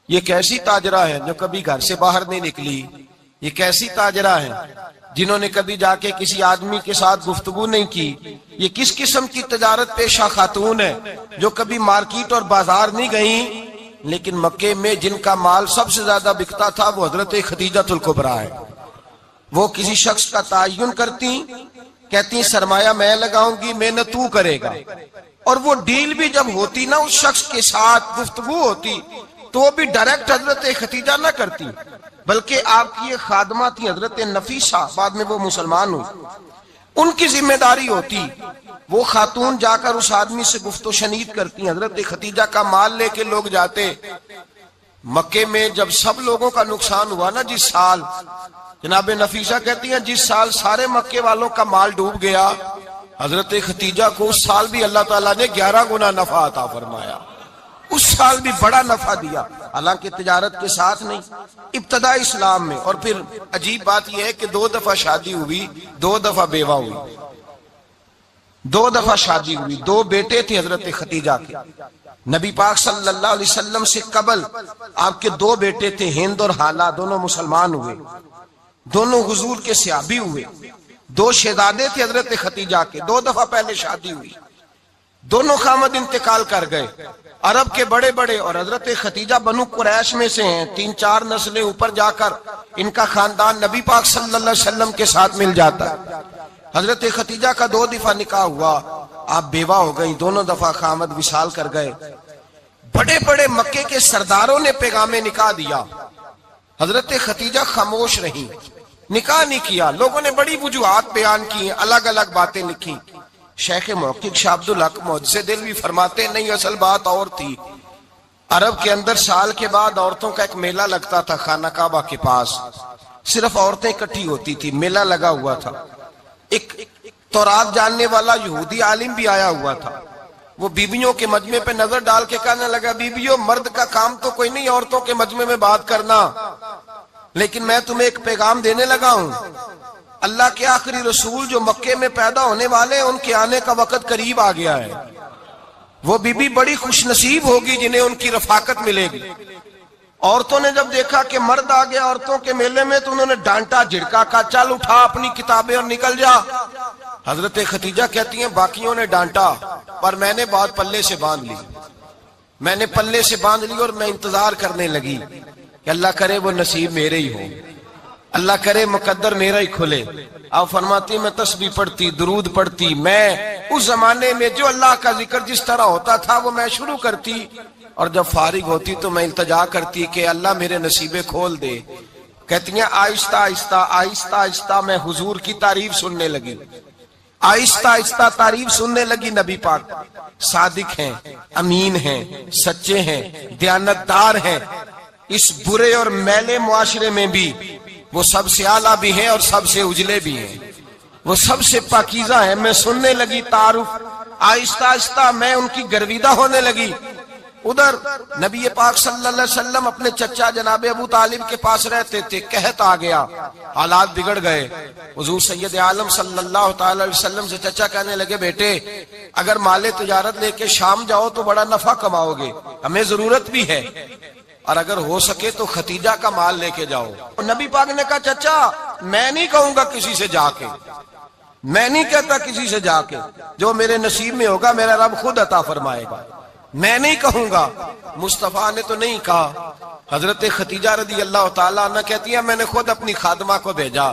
ये कैसी ताजरा है जो कभी घर से बाहर नहीं निकली। ये कैसी ताजरा है जिन्होंने कभी जाके किसी आदमी के साथ गुफ्तगू नहीं की। ये किस किस्म की तजारत पेशा खातून है जो कभी मार्केट और बाजार नहीं गई। लेकिन मक्के में जिनका माल सबसे ज्यादा बिकता था वो हजरत खदीजतुल कुबरा है। वो किसी शख्स का तायुन करती, कहती सरमाया मैं लगाऊंगी, मेहनत तू करेगा। और वो डील भी जब होती ना उस शख्स के साथ गुफ्तगू होती तो वो भी डायरेक्ट हजरत खदीजा ना करती, बल्कि आपकी ये खादमा थी हजरत नफीसा, बाद में वो मुसलमान हुई। उनकी जिम्मेदारी होती वो खातून जाकर उस आदमी से गुफ्तो शनीद करती। हजरत खदीजा का माल लेके लोग जाते मक्के में। जब सब लोगों का नुकसान हुआ ना जिस साल, जनाब नफीसा कहती हैं जिस साल सारे मक्के वालों का माल डूब गया, हजरत खदीजा को उस साल भी अल्लाह ताला ने 11 गुना नफा अता फरमाया। उस साल भी बड़ा नफा दिया, हालांकि तिजारत के साथ नहीं, इब्तदा इस्लाम में। और फिर अजीब बात यह है कि 2 दफा शादी हुई, 2 दफा बेवा हुई, 2 दफा शादी हुई। 2 बेटे थे हजरत खदीजा के। नबी पाक सल्लल्लाहु अलैहि वसल्लम से कबल आपके 2 बेटे थे, हिंद और हाला, दोनों मुसलमान हुए, दोनों हुजूर के सहाबी हुए। 2 शहजादे थे हजरत खदीजा के, 2 दफा पहले शादी हुई, दोनों खामद इंतकाल कर गए। अरब के बड़े बड़े, और हजरत खदीजा बनु कुरैश में से हैं, 3-4 नस्लें ऊपर जाकर इनका खानदान नबी पाक सल्लल्लाहु अलैहि वसल्लम के साथ मिल जाता है। हजरत खदीजा का 2 दफा निकाह हुआ, आप बेवा हो गई, दोनों दफा खामद विशाल कर गए। बड़े बड़े मक्के के सरदारों ने पैगामे निकाह दिया, हजरत खदीजा खामोश रही, निकाह नहीं किया। लोगों ने बड़ी वजूहात बयान की, अलग अलग बातें लिखी। शेख मुहक्किक शाह अब्दुल हक मुहद्दिस दिलवी फरमाते नहीं, असल बात और थी। अरब के अंदर साल के बाद औरतों का एक मेला लगता था खाना काबा के पास, सिर्फ औरतें इकट्ठी होती थी, मेला लगा हुआ था। एक तौरात जानने वाला यहूदी आलिम भी आया हुआ था। वो बीबियों के मजमे पे नजर डाल के कहने लगा, बीबियों मर्द का काम तो कोई नहीं औरतों के मजमे में बात करना, लेकिन मैं तुम्हें एक पैगाम देने लगा हूं। अल्लाह के आखिरी रसूल जो मक्के में पैदा होने वाले हैं उनके आने का वक्त करीब आ गया है। वो बीबी बड़ी खुशनसीब होगी जिन्हें उनकी रफाकत मिलेगी। औरतों ने जब देखा कि मर्द आ गया औरतों के मेले में तो उन्होंने डांटा, झिड़का, का चल उठा अपनी किताबें और निकल जा। हजरत खदीजा कहती हैं बाकियों ने डांटा पर मैंने बात पल्ले से बांध ली, मैंने पल्ले से बांध ली और मैं इंतजार करने लगी कि अल्लाह करे वो नसीब मेरे ही हो, अल्लाह करे मुकद्दर मेरा ही खुले। आप फरमाती मैं तस्बीह पढ़ती, दुरूद पढ़ती, मैं उस जमाने में जो अल्लाह का जिक्र जिस तरह होता था वो मैं शुरू करती, और जब फारिग होती तो मैं इल्तजा करती कि अल्लाह मेरे नसीबे खोल दे। कहती हैं आहिस्ता आहिस्ता आहिस्ता आहिस्ता मैं हुजूर की तारीफ सुनने लगी, आहिस्ता आहिस्ता तारीफ सुनने लगी। नबी पाक सादिक हैं, अमीन हैं, सच्चे हैं, दयानतदार हैं। इस बुरे और मैले मुआशरे में भी वो सबसे आला भी है और सबसे उजले भी है, वो सबसे पाकीज़ा है। मैं सुनने लगी तारुफ, आहिस्ता आहिस्ता मैं उनकी गर्विदा होने लगी। उधर नबी पाक सल्लल्लाहु अलैहि वसल्लम अपने चचा जनाब अबू तालिब के पास रहते थे, कहत आ गया, हालात बिगड़ गए। हुजूर सैयद आलम सल्लल्लाहु ताला अलैहि वसल्लम से चचा कहने लगे, बेटे अगर माले तिजारत लेके शाम जाओ तो बड़ा नफा कमाओगे, हमें जरूरत भी है, और अगर हो सके तो खदीजा का माल लेके जाओ। और नबी पाक ने कहा, चचा मैं नहीं कहूंगा किसी से जाके, मैं नहीं कहता किसी से जाके, जो मेरे नसीब में होगा मेरा रब खुद अता फरमाएगा, मैं नहीं कहूंगा। मुस्तफा ने तो नहीं कहा। हजरत खदीजा रदी अल्लाह ताला अन्हा कहती है मैंने खुद अपनी खादमा को भेजा,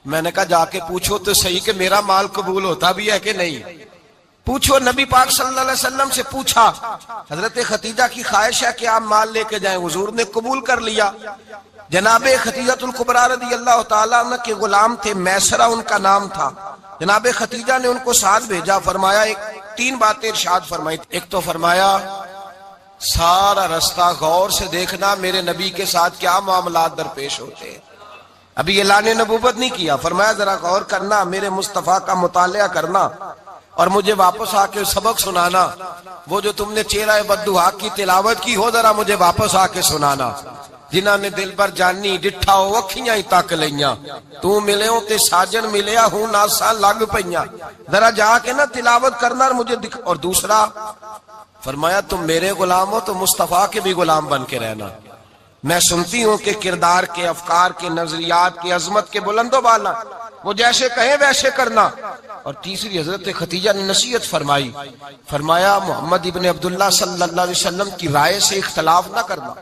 मैंने कहा जाके पूछो तो सही कि मेरा माल कबूल होता भी है कि नहीं, पूछो। नबी पाक सल्लल्लाहु अलैहि वसल्लम से पूछा। हजरत खदीजा की ख्वाहिश है कि आप माल लेके जाएं, हुजूर ने कबूल कर लिया। जनाबे खदीजतुल कुबरा रदी अल्लाह ताला अन्हा के गुलाम थे, मैसरा उनका नाम था। जनाबे खदीजा ने उनको साथ भेजा, फरमाया 3 बातें इरशाद फरमाई। एक तो फरमाया सारा रास्ता गौर से देखना मेरे नबी के साथ क्या मामलात दरपेश होते हैं। अभी ऐलान नबूवत नहीं किया, फरमाया जरा गौर करना, मेरे मुस्तफा का मुतालिया करना और मुझे वापस आके सबक सुनाना। वो जो तुमने चेहरा बद्दुआ की तिलावत की हो जरा मुझे वापस आके सुनाना। जिन्होंने दिल पर जानी डिठा हो अखियां ही तक लिया, तू मिले हो ते साजन मिलिया हूं नासा लग पईया, जरा जाके ना तिलावत करना और मुझे दिख। और दूसरा फरमाया तुम मेरे गुलाम हो तो मुस्तफा के भी गुलाम बन के रहना। मैं सुनती हूं कि किरदार के, अफकार के, नजरियात के, अजमत के बुलंदो बाला, वो जैसे कहे वैसे करना। और तीसरी हजरत खतीजा ने नसीहत फरमाई, फरमाया मोहम्मद इब्न अब्दुल्ला सल्लल्लाहु अलैहि वसल्लम की राय से इख्तलाफ ना करना।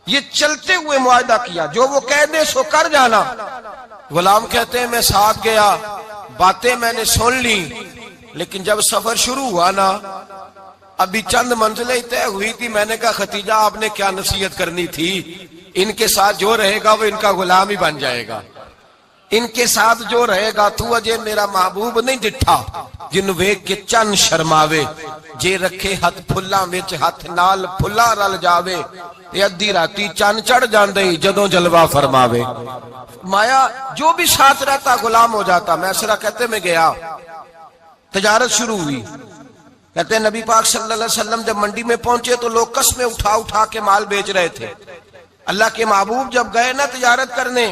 ये चलते हुए मुआहदा किया, जो वो कह दे सो कर जाना। गुलाम कहते हैं मैं साथ गया, बातें मैंने सुन ली, लेकिन जब सफर शुरू हुआ ना, अभी चंद मंजिलें तय हुई थी, मैंने कहा खतीजा आपने क्या नसीहत करनी थी, इनके साथ जो रहेगा वो इनका गुलाम ही बन जाएगा, इनके साथ जो रहेगा तू अजय मेरा महबूब नहीं डिठा, जिन वेख के चन शर्मावे, जे रखे हथ फुल्ला विच हथ नाल फुल्ला रल जावे, अद्धी राती चन चढ़ जांदे जदों जलवा फरमावे। माया जो भी साथ रहता गुलाम हो जाता। मैसरा कहते मैं गया, तजारत शुरू हुई। कहते नबी पाक सल्लल्लाहु अलैहि वसल्लम जब मंडी में पहुंचे तो लोग कस्में उठा उठा के माल बेच रहे थे। अल्लाह के महबूब जब गए ना तजारत करने,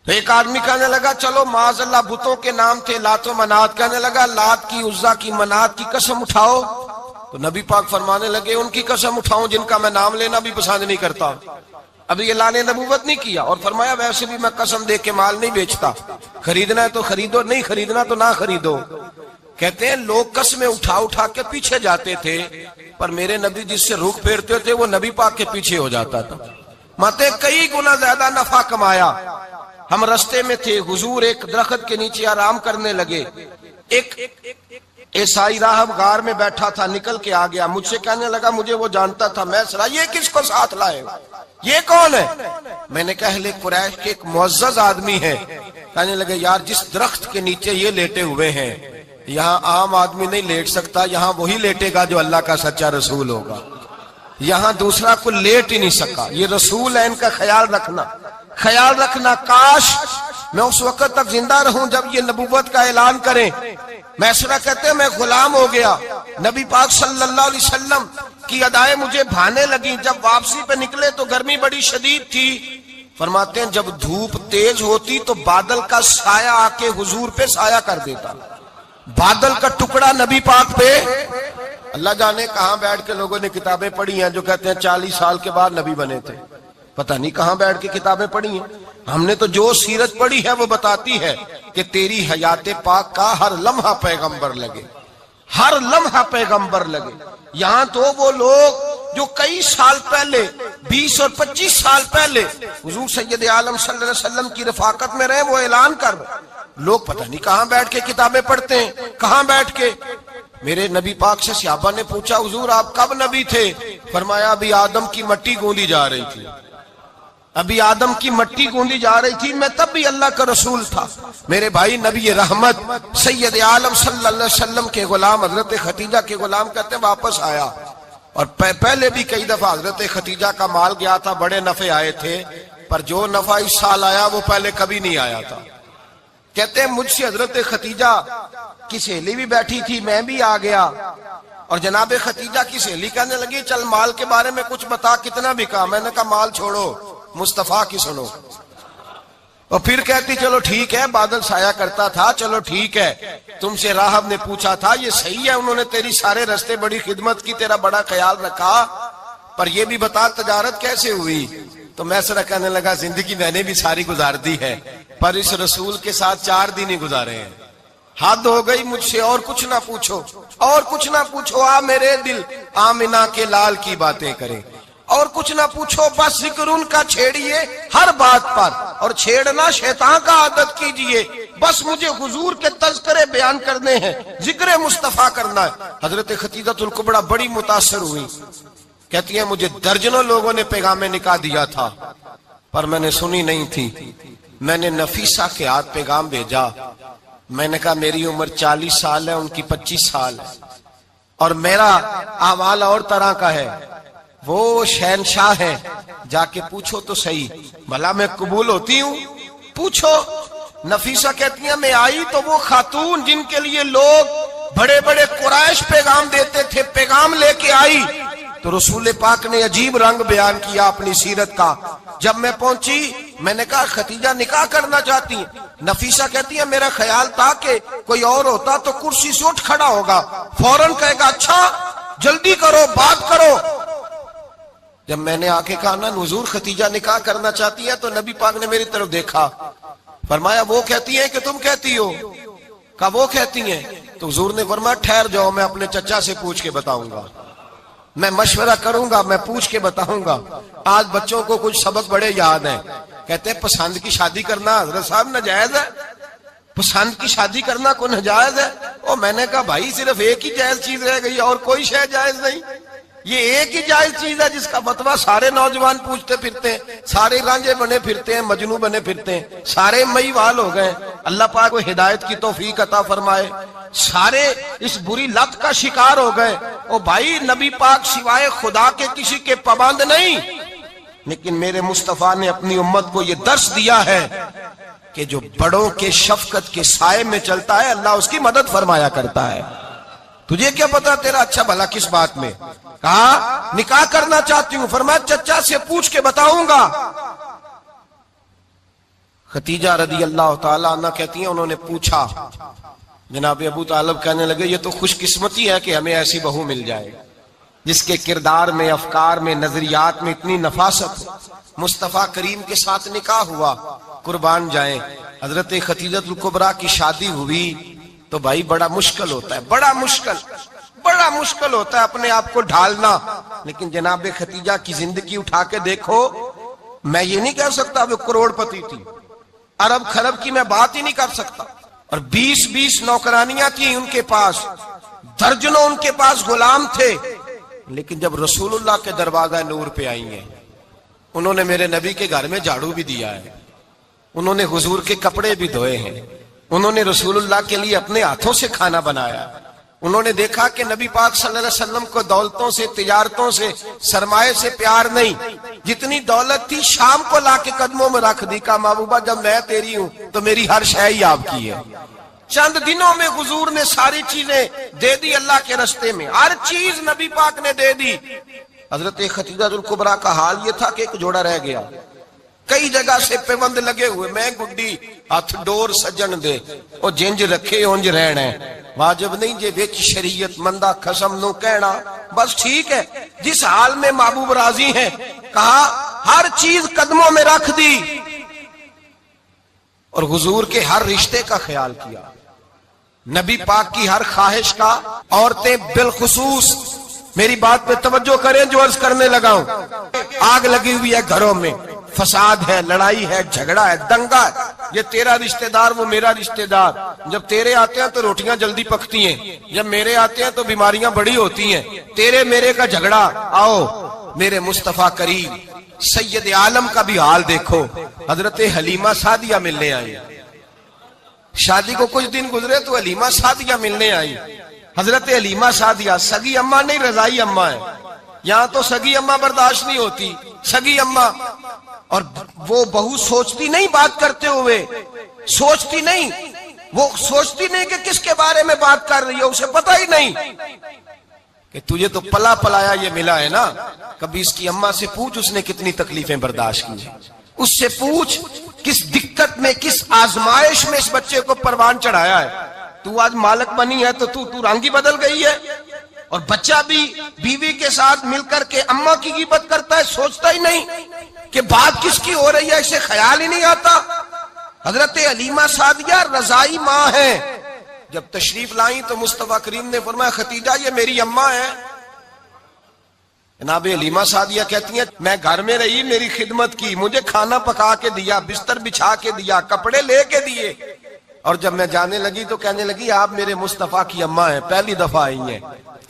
तो एक आदमी कहने लगा चलो माज़अल्लाह बुतों के नाम थे लात व मनात, कहने लगा लात की, उज़्ज़ा की, मनात की कसम उठाओ। तो नबी पाक फरमाने लगे उनकी कसम उठाऊं जिनका मैं नाम लेना भी पसंद नहीं करता। अभी ये लाने नबूवत नहीं किया। और फरमाया वैसे भी मैं कसम दे के माल नहीं बेचता, खरीदना है तो खरीदो, नहीं खरीदना तो ना खरीदो। कहते हैं लोग कसमें उठा उठा के पीछे जाते थे, पर मेरे नबी जिससे रुख फेरते थे वो नबी पाक के पीछे हो जाता था। माते कई गुना ज्यादा नफा कमाया। हम रास्ते में थे, हुजूर एक दरख्त के नीचे आराम करने लगे। एक ईसाई राहब गार में बैठा था, निकल के आ गया, मुझसे कहने लगा मुझे वो जानता था। मैं सरा ये किसको साथ लाए, ये कौन है? मैंने कहा अहले कुरैश के एक मुअज़्ज़ज़ आदमी है। कहने लगे यार जिस दरख्त के नीचे ये लेटे हुए हैं, यहाँ आम आदमी नहीं लेट सकता, यहाँ वही लेटेगा जो अल्लाह का सच्चा रसूल होगा। यहाँ दूसरा कोई लेट ही नहीं सका, ये रसूल है, इनका ख्याल रखना, ख्याल रखना। काश मैं उस वक्त तक जिंदा रहूं जब ये नबूवत का ऐलान करें। मैसरा कहते हैं मैं गुलाम हो गया। नबी पाक सल्लल्लाहु अलैहि वसल्लम की अदाएं मुझे भाने लगी। जब वापसी पे निकले तो गर्मी बड़ी शदीद थी। फरमाते हैं जब धूप तेज होती तो बादल का साया आके हुजूर पे साया कर देता, बादल का टुकड़ा नबी पाक पे। अल्लाह जाने कहां बैठ के लोगों ने किताबें पढ़ी हैं जो कहते हैं 40 साल के बाद नबी बने थे। पता नहीं कहां बैठ के किताबें पढ़ी हैं। हमने तो जो सीरत पढ़ी है वो बताती है कि तेरी हयाते पाक का हर लम्हा पैगंबर लगे, हर लम्हा पैगंबर लगे। यहां तो वो लोग जो कई साल पहले, 20 और 25 साल पहले हुजूर सैयद आलम सल्लल्लाहु अलैहि वसल्लम की रफाकत में रहे, वो ऐलान कर रहे। लोग पता नहीं कहां बैठ के किताबें पढ़ते हैं, कहां बैठ के। मेरे नबी पाक से सहाबा ने पूछा हुजूर आप कब नबी थे? फरमाया अभी आदम की मट्टी गूंदी जा रही थी, अभी आदम की मट्टी गूंदी जा रही थी, मैं तब भी अल्लाह का रसूल था। मेरे भाई नबी रहमत सैयद आलम सल्लल्लाहु अलैहि वसल्लम के गुलाम हजरत खतीजा के गुलाम कहते वापस आया। और पहले भी कई दफा हजरत खतीजा का माल गया था, बड़े नफे आए थे, पर जो नफा इस साल आया वो पहले कभी नहीं आया था। कहते हैं मुझसे हजरत खतीजा की सहेली भी बैठी थी, मैं भी आ गया। और जनाब खतीजा की सहेली कहने लगी चल माल के बारे में कुछ बता, कितना बिका? मैंने कहा माल छोड़ो, मुस्तफा की सुनो। और फिर कहती चलो ठीक है, बादल साया करता था, चलो ठीक है। तुमसे राहब ने पूछा था, ये सही है, उन्होंने तेरी सारे रास्ते बड़ी खिदमत की, तेरा बड़ा ख्याल रखा, पर ये भी बता तजारत कैसे हुई? तो मैं सरा कहने लगा जिंदगी मैंने भी सारी गुजार दी है, पर इस रसूल के साथ 4 दिन ही गुजारे हैं। हद हो गई मुझसे, और कुछ ना पूछो, और कुछ ना पूछो। आ मेरे दिल आमिना के लाल की बातें करें, और कुछ ना पूछो, बस जिक्र उनका छेड़िए हर बात पर, और छेड़ना शैतान का आदत कीजिए। बस मुझे हुजूर के तज़किरे बयान करने हैं, जिक्र मुस्तफा करना है। हजरत खतीजतुल कुबरा बड़ी मुतासर हुई। कहती है मुझे दर्जनों लोगों ने पैगामे निकाह दिया था, पर मैंने सुनी नहीं थी। मैंने नफीसा के हाथ पैगाम भेजा। मैंने कहा मेरी उम्र 40 साल है, उनकी 25 साल है, और मेरा अहवाल और तरह का है। वो शहनशाह है, जाके पूछो तो सही, भला मैं कबूल होती हूँ? पूछो। नफीसा कहती है मैं आई तो वो खातून जिनके लिए लोग बड़े बड़े कुरैश पैगाम देते थे, पैगाम लेके आई। तो रसूल पाक ने अजीब रंग बयान किया अपनी सीरत का। जब मैं पहुंची मैंने कहा खतीजा निकाह करना चाहती है। नफीसा कहती है मेरा ख्याल था कि कोई और होता तो कुर्सी से उठ खड़ा होगा, फौरन कहेगा अच्छा जल्दी करो, बात करो। जब मैंने आके कहा ना हुजूर खतीजा निकाह करना चाहती है, तो नबी पाक ने मेरी तरफ देखा, फरमाया वो कहती है कि तुम कहती हो? कहा वो कहती है। तो हुजूर ने फरमाया ठहर जाओ, मैं अपने चचा से पूछ के बताऊंगा, मैं मशवरा करूंगा, मैं पूछ के बताऊंगा। आज बच्चों को कुछ सबक बड़े याद हैं। कहते हैं पसंद की शादी करना हजरत साहब नाजायज है, पसंद की शादी करना को नाजायज है। और मैंने कहा भाई सिर्फ एक ही जायज चीज रह गई और कोई शय जायज नहीं। ये एक ही जायज चीज है जिसका फतवा सारे नौजवान पूछते फिरते हैं, सारे रांझे बने फिरते हैं, मजनू बने फिरते हैं, सारे मईवाल हो गए। अल्लाह पाक को हिदायत की तौफीक अता फरमाए। सारे इस बुरी लत का शिकार हो गए। ओ भाई नबी पाक सिवाय खुदा के किसी के पाबंद नहीं, लेकिन मेरे मुस्तफा ने अपनी उम्मत को यह दर्श दिया है कि जो बड़ों के शफकत के साए में चलता है अल्लाह उसकी मदद फरमाया करता है। तुझे क्या पता तेरा अच्छा भला किस बात में? कहा निकाह करना चाहती हूं, फरमाया चचा से पूछ के बताऊंगा। खतीजा रदी अल्लाह ताला अन्हा कहती हैं उन्होंने पूछा। जनाब अबू तालिब कहने लगे ये तो खुशकिस्मती है कि हमें ऐसी बहू मिल जाए जिसके किरदार में, अफकार में, नजरियात में इतनी नफासत हो। मुस्तफा करीम के साथ निकाह हुआ, कुर्बान जाए। हजरत खतीजतुल कुबरा की शादी हुई तो भाई बड़ा मुश्किल होता है, बड़ा मुश्किल होता है अपने आप को ढालना। लेकिन जनाब खतीजा की जिंदगी उठा के देखो, मैं ये नहीं कह सकता वो करोड़पति थी, अरब खरब की मैं बात ही नहीं कर सकता। और 20-20 नौकरानियां थी उनके पास, दर्जनों उनके पास गुलाम थे। लेकिन जब रसूलुल्लाह के दरवाजा नूर पे आई हैं, उन्होंने मेरे नबी के घर में झाड़ू भी दिया है, उन्होंने हुजूर के कपड़े भी धोए हैं, उन्होंने रसूलुल्लाह के लिए अपने हाथों से खाना बनाया। उन्होंने देखा कि नबी पाक सल्लल्लाहु अलैहि वसल्लम को दौलतों से, तिजारतों से, सरमाए से प्यार नहीं। जितनी दौलत थी शाम को लाके कदमों में रख दी। का महबूबा जब मैं तेरी हूं तो मेरी हर शय ही आपकी है। चंद दिनों में हुजूर ने सारी चीजें दे दी अल्लाह के रास्ते में, हर चीज नबी पाक ने दे दी। हजरत खतीजातुल कुबरा का हाल ये था कि एक जोड़ा रह गया, कई जगह से पेबंद लगे हुए, मैं गुड्डी हथ डोर सजन दे और जिंज रखे उंज रहना वाजिब नहीं जे विच शरीयत मंदा खसम नो कहना। बस ठीक है, जिस हाल में महबूब राजी है, कहा हर चीज कदमों में रख दी और हुजूर के हर रिश्ते का ख्याल किया, नबी पाक की हर ख्वाहिश का। औरतें बिलखुसूस मेरी बात पे तवज्जो करें जो अर्ज करने लगा हूं। आग लगी हुई है घरों में, फसाद है, लड़ाई है, झगड़ा है, दंगा है। ये तेरा रिश्तेदार वो मेरा रिश्तेदार, जब तेरे आते हैं तो रोटियां जल्दी पकती हैं, जब मेरे आते हैं तो बीमारियां बड़ी होती हैं। तेरे मेरे का झगड़ा। आओ मेरे मुस्तफा करीम सैयद आलम का भी हाल देखो। हजरत हलीमा सादिया मिलने आई, शादी को कुछ दिन गुजरे तो हलीमा सादिया मिलने आई। हजरत हलीमा सादिया सगी अम्मा नहीं, रजाई अम्मा है। यहां तो सगी अम्मा बर्दाश्त नहीं होती, सगी अम्मा। और वो बहू सोचती नहीं बात करते हुए, सोचती नहीं, वो सोचती नहीं कि किसके बारे में बात कर रही है, उसे पता ही नहीं कि तुझे तो पला पलाया ये मिला है ना। कभी इसकी अम्मा से पूछ उसने कितनी तकलीफें बर्दाश्त की, उससे पूछ किस दिक्कत में, किस आजमाइश में इस बच्चे को परवान चढ़ाया है। तू आज मालक बनी है तो तू रंग ही बदल गई है। और बच्चा भी बीवी के साथ मिलकर के अम्मा की गिबत करता है, सोचता ही नहीं कि बात किसकी हो रही है, इसे ख्याल ही नहीं आता। हजरत हलीमा सादिया रजाई माँ है। जब तशरीफ लाई तो मुस्तफा करीम ने फरमाया खतीजा ये मेरी अम्मा है। जनाब हलीमा सादिया कहती हैं मैं घर में रही, मेरी खिदमत की, मुझे खाना पका के दिया, बिस्तर बिछा के दिया, कपड़े लेके दिए। और जब मैं जाने लगी तो कहने लगी आप मेरे मुस्तफा की अम्मा हैं, पहली दफा आई हैं,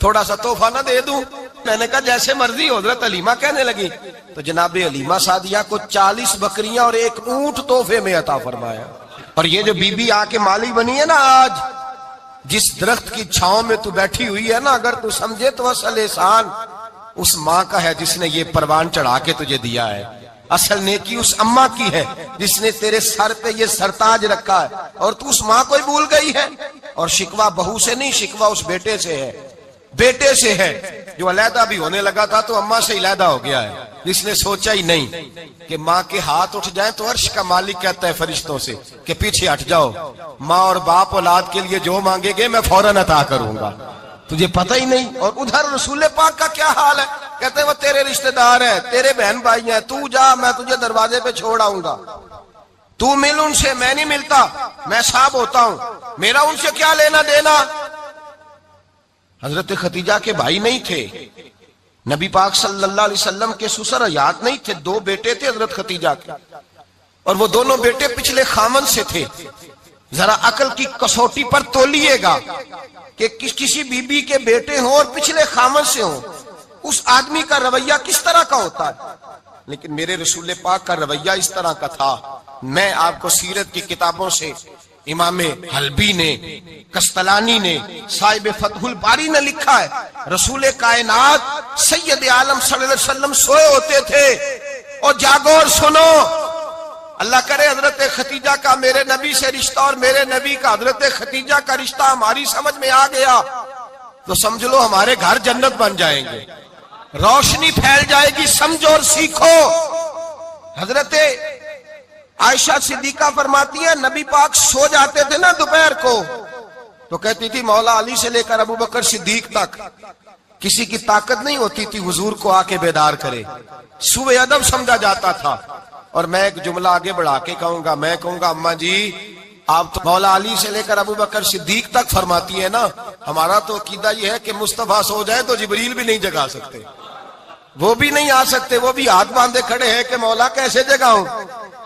थोड़ा सा तोहफा ना दे दूं। मैंने कहा जैसे मर्जी। हजरत हलीमा कहने लगी तो जनाब हलीमा सादिया को 40 बकरियां और एक ऊंट तोहफे में अता फरमाया। और ये जो बीबी आके माली बनी है ना, आज जिस दरख्त की छांव में तू बैठी हुई है ना, अगर तू समझे तो असल एहसान उस माँ का है जिसने ये परवान चढ़ा के तुझे दिया है। असल नेकी उस अम्मा की है जिसने तेरे सर पे ये सरताज रखा है, और तू उस माँ को ही भूल गई है। और शिकवा बहू से नहीं, शिकवा उस बेटे से है, बेटे से है जो अलहदा भी होने लगा था तो अम्मा से अलहदा हो गया है, जिसने सोचा ही नहीं कि माँ के हाथ उठ जाए तो अर्श का मालिक कहता है फरिश्तों से कि पीछे हट जाओ, माँ और बाप औलाद के लिए जो मांगेगे मैं फौरन अता करूंगा। तुझे पता ही नहीं। और उधर रसूल पाक का क्या हाल है, कहते वो तेरे रिश्तेदार है, तेरे बहन भाई हैं, तू जा, मैं तुझे दरवाजे पे छोड़ आऊंगा। तू मिल उनसे, मैं नहीं मिलता, मैं साहब होता हूं, मेरा उनसे क्या लेना देना। हजरत खतीजा के भाई नहीं थे, नबी पाक सल्लल्लाहु अलैहि वसल्लम के ससुर हयात नहीं थे, 2 बेटे थे हजरत खतीजा के, और वो दोनों बेटे पिछले खामन से थे। जरा अकल की कसौटी पर तोलिएगा कि किसी बीबी के बेटे हों और पिछले खामन से हों, उस आदमी का रवैया किस तरह का होता है। लेकिन मेरे रसूल पाक का रवैया इस तरह का था। मैं आपको सीरत की किताबों से, इमामे हल्बी ने, कस्तलानी ने, साहिब फतहुल बारी ने लिखा है, रसूल कायनात सैयद आलम सल्लल्लाहु अलैहि वसल्लम सोए होते थे और जागो और सुनो, अल्लाह करे हजरत खतीजा का मेरे नबी से रिश्ता और मेरे नबी का हजरत खतीजा का रिश्ता हमारी समझ में आ गया तो समझ लो हमारे घर जन्नत बन जाएंगे, रोशनी फैल जाएगी। समझो और सीखो। हजरत आयशा सिद्दीका फरमाती है, नबी पाक सो जाते थे ना दोपहर को, तो कहती थी मौला अली से लेकर अबू बकर सिद्दीक तक किसी की ताकत नहीं होती थी हुजूर को आके बेदार करे, सुबह अदब समझा जाता था। और मैं एक जुमला आगे बढ़ा के कहूंगा, मैं कहूंगा अम्मा जी आप तो मौला अली से लेकर अबू बकर सिद्दीक तक फरमाती है ना, हमारा तो अकीदा यह है कि मुस्तफा सो जाए तो जिब्रील भी नहीं जगा सकते, वो भी नहीं आ सकते, वो भी हाथ बांधे खड़े हैं कि मौला कैसे जगाऊं।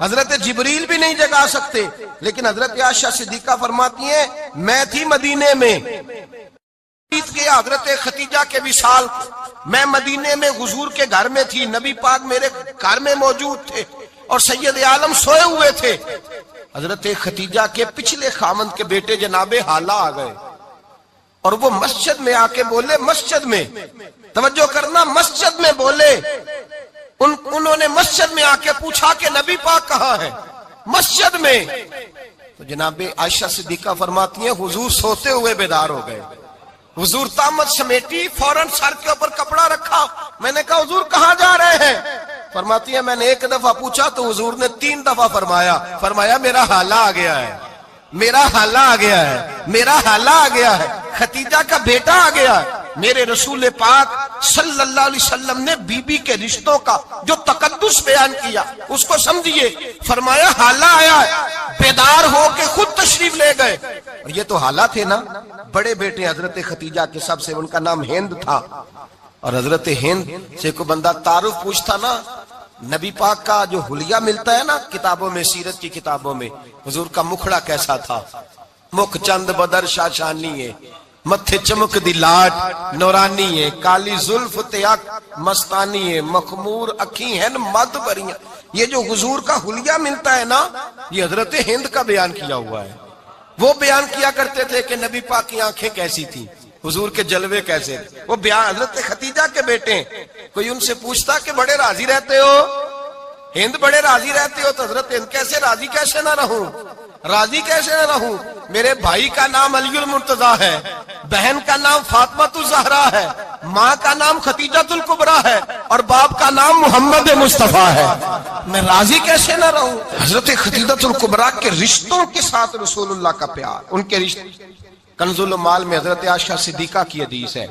हजरत जिब्रील भी नहीं जगा सकते। लेकिन हजरत आयशा सिद्दीका फरमाती है, मैं थी मदीने में के हजरत खतीजा के विसाल, मैं मदीने में हुजूर के घर में थी, नबी पाक मेरे घर में मौजूद थे और सैयद आलम सोए हुए थे। हजरत खतीजा के पिछले खामंद के बेटे जनाबे हाला आ गए और वो मस्जिद में आके बोले, मस्जिद में तवज्जो करना, मस्जिद में बोले, उन्होंने मस्जिद में आके पूछा कि नबी पाक कहाँ है, मस्जिद में। तो जनाबे आयशा सिद्दीका फरमाती है, हुजूर सोते हुए बेदार हो गए। हुजूर तामत समेटी, फौरन सर के ऊपर कपड़ा रखा। मैंने कहा हुजूर कहाँ जा रहे हैं? फरमाती है मैंने 1 दफा पूछा तो हुजूर ने 3 दफा फरमाया मेरा हाला आ गया है, मेरा हाला आ गया है, मेरा हाला आ गया है, खतीजा का बेटा आ गया है। मेरे रसूल पाक सल्लल्लाहु अलैहि वसल्लम ने बीबी के रिश्तों का जो तकद्दुस बयान किया उसको समझिए। फरमाया हाला आया है, बेदार होके खुद तशरीफ ले गए। और ये तो हाला थे ना, बड़े बेटे हजरत खतीजा के, सबसे उनका नाम हिंद था। और हजरत हिंद से कोई बंदा तारुफ पूछता ना, नबी पाक का जो हुलिया मिलता है ना किताबों में, सीरत की किताबों में, हुजूर का मुखड़ा कैसा था, मुख चंद बदर शाशानी है, मत्थे चमक दी लाट नौरानी है, काली जुल्फ ते अख मस्तानी है, मखमूर अखी है मद भरियां। ये जो हुजूर का हुलिया मिलता है ना, ये हजरत हिंद का बयान किया हुआ है। वो बयान किया करते थे कि नबी पाक की आंखें कैसी थी, हुजूर के जलवे कैसे थे। वो बयान हजरत खतीजा के बेटे, कोई उनसे पूछता कि बड़े राजी रहते हो हिंद, बड़े राजी रहते हो, तो हजरत हिंद कैसे राजी कैसे ना रहूं, राजी कैसे ना रहूं। मेरे भाई का नाम अलीउल मुर्तजा है, बहन का नाम फातिमातुल ज़हरा है, माँ का नाम खतीजातुल कुबरा है और बाप का नाम मोहम्मद मुस्तफा है, मैं राजी कैसे ना रहूं। हजरत खतीजातुल कुबरा के रिश्तों के साथ रसूलुल्लाह का प्यार, उनके रिश्ते। कंजुल माल में हजरत आयशा सिद्दीका की हदीस है,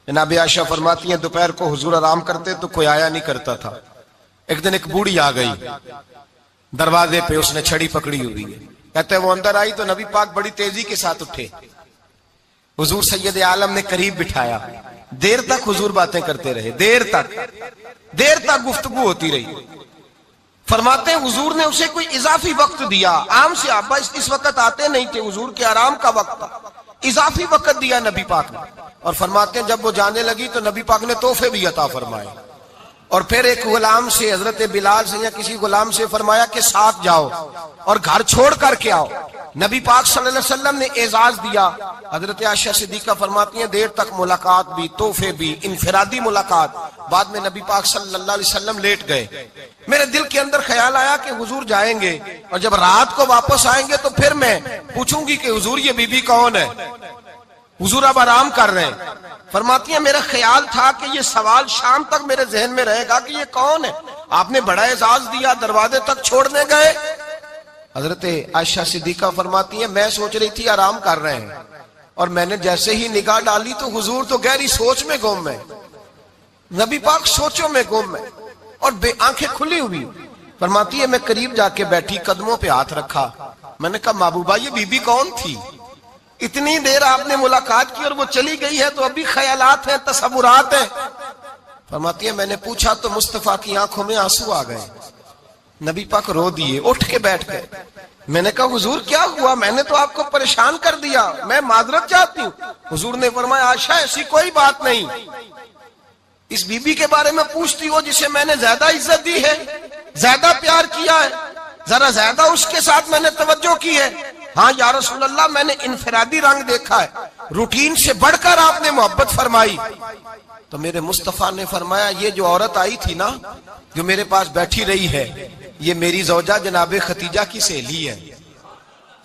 जनाब आयशा फरमाती है दोपहर को हुजूर आराम करते तो कोई आया नहीं करता था। एक दिन एक बूढ़ी आ गई दरवाजे पे, उसने छड़ी पकड़ी हुई है। कहते वो अंदर आई तो नबी पाक बड़ी तेजी के साथ उठे, हुजूर सैयद आलम ने करीब बिठाया, देर तक हुजूर बातें करते रहे, देर तक गुफ्तगू होती रही। फरमाते हैं हुजूर ने उसे कोई इजाफी वक्त दिया, आम से आबा इस वक्त आते नहीं थे, हुजूर के आराम का वक्त था, इजाफी वक्त दिया नबी पाक ने। और फरमाते हैं जब वो जाने लगी तो नबी पाक ने तोहफे भी अता फरमाए। और फिर एक गुलाम से, हजरत बिलाल से या किसी गुलाम से फरमाया कि साथ जाओ और घर छोड़ करके आओ। नबी पाक सल्लल्लाहु अलैहि वसल्लम ने एजाज दिया। हजरत आयशा सिद्दीका फरमाती हैं देर तक मुलाकात भी, तोहफे भी, इनफिरादी मुलाकात। बाद में नबी पाक सल्लल्लाहु अलैहि वसल्लम लेट गए। मेरे दिल के अंदर ख्याल आया कि हुजूर जाएंगे और जब रात को वापस आएंगे तो फिर मैं पूछूंगी कि हुजूर ये बीबी कौन है, हुजूर अब आराम कर रहे हैं। फरमाती है मेरा ख्याल था कि ये सवाल शाम तक मेरे जहन में रहेगा कि ये कौन है, आपने बड़ा एजाज दिया, दरवाजे तक छोड़ने गए। हजरत आयशा सिद्दीका फरमाती है मैं सोच रही थी आराम कर रहे हैं और मैंने जैसे ही निगाह डाली तो हुजूर तो गहरी सोच में गुम है। नबी पाक सोचों में गुम है और आंखें खुली हुई। फरमाती है मैं करीब जाके बैठी, कदमों पे हाथ रखा। मैंने कहा महबूबा ये बीबी कौन थी? इतनी देर आपने मुलाकात की और वो चली गई है, तो अभी ख्यालात हैं, तसव्वुरात हैं। फरमाती है मैंने पूछा तो मुस्तफा की आंखों में आंसू आ गए। नबी पाक रो दिए, उठ के बैठ गए। मैंने कहा हुजूर क्या हुआ? मैंने तो आपको परेशान कर दिया, मैं माजरत चाहती हूँ। हुजूर ने फरमाया आशा ऐसी कोई बात नहीं, इस बीबी के बारे में पूछती हो जिसे मैंने ज्यादा इज्जत दी है, ज्यादा प्यार किया है, जरा ज्यादा उसके साथ मैंने तवज्जो की है। हाँ या रसूल अल्लाह, मैंने इनफरादी रंग देखा है, रूटीन से बढ़कर आपने मोहब्बत फरमाई। तो मेरे मुस्तफा ने फरमाया ये जो औरत आई थी ना, जो मेरे पास बैठी रही है, ये मेरी जौजा जनाबे खतीजा की सहेली है।